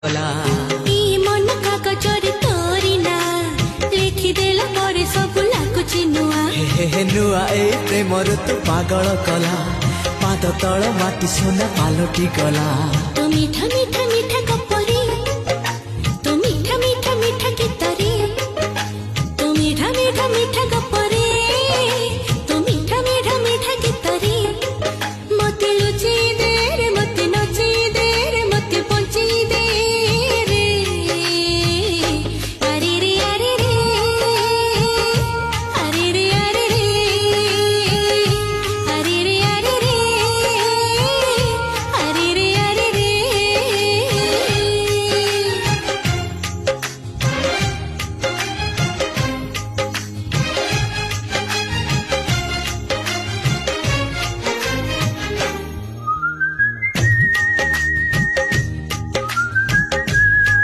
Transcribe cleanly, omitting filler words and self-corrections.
गला मन कागजरे तोरी ना लिखिदेला परे सब लाଗୁଛି नुआ हे नुआ ए प्रेमर तू पागल कला पाद तल माटी सोना पालटी गला तो मीठा मीठा